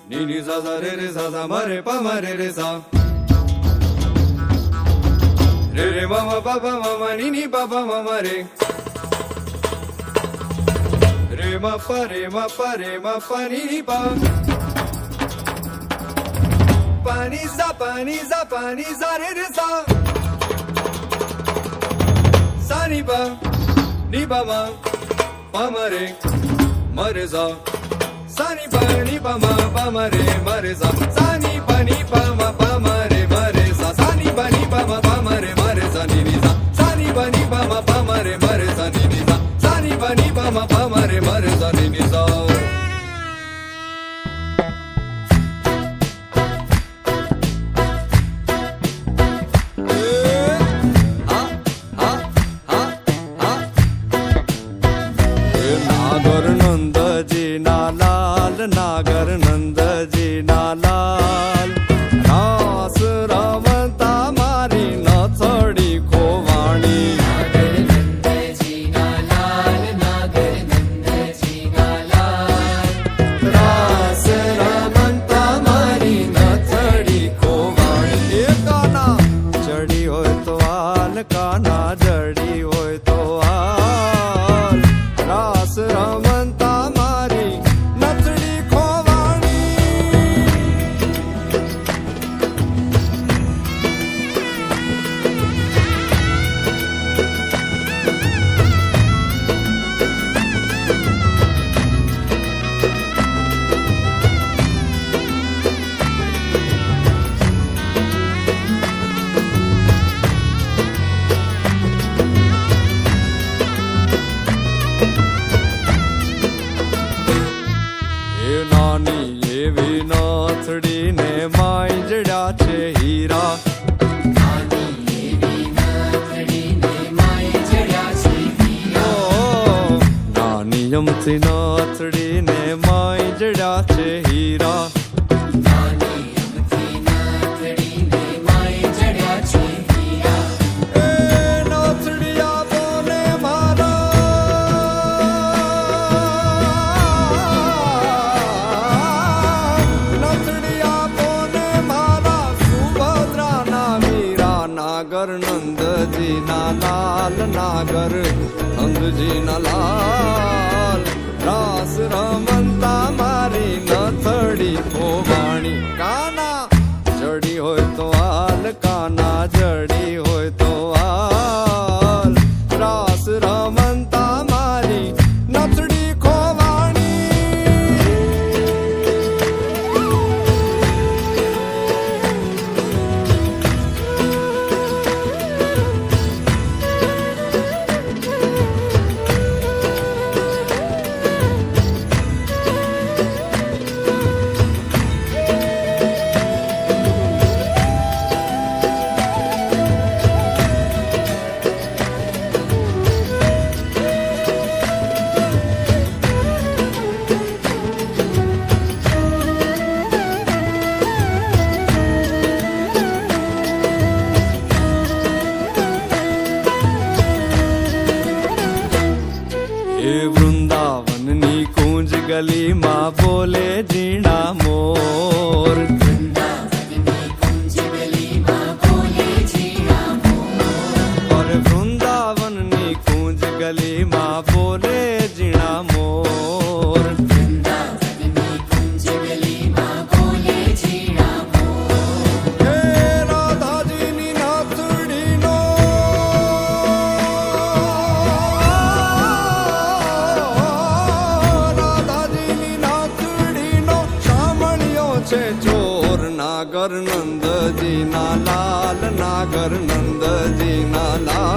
ni ni sa sa re ma re pa ma re sa re ma ma pa pa ma ma ni pa pa ma ma re ma pa ni pa pa ni sa re sa sa ni pa ma ma re sa sa ni pa ma re sa sa ni pa ma re sa sa ni pa ma re sa ni ni sa sa ni pa ma re sa ni ni sa sa ni pa ma re sa ni ni sa नागर नंद जी ना लाल रास रमता मारी न थोड़ी खोवाणी नागर नंद जी ना लाल नागर नंद जी ना लाल रास रमता मारी न थोड़ी खोवाणी ये काना चढ़ी हो तो आल काना जड़ी हो तो आल रास रमता मारी नथड़ी नाथड़ी ने माई जड़ा छे हीरा नानी एवी नाथड़ी ने माई जड़ा छे हीरा नानी यमथी नाथड़ी ने माई जड़ा छे हीरा नानी यमथी नाथड़ी ने माई जड़ा छे हीरा ए नाथड़िया बोले मारा नागर नंद जी ना लाल नागर नंद जी ना लाल रास रमंता मारी न थड़ी खोवाणी काना जड़ी हो तो आल काना जड़ी हो तो आल रास रमंता मारी नथड़ी खोवाणी वृंदावन नी कूंज गली माँ बोले जीना मोर वृंदावन में कुंज गली माँ बोले जीना मोर और वृंदावन नी कूंज गली माँ बोले जीना मोर वृंदावन में कुंज गली माँ बोले जीना मोर हे राधा जी नी नाथड़ी नो छे चोर नागर नंद जी ना लाल नागर नंद जी ना लाल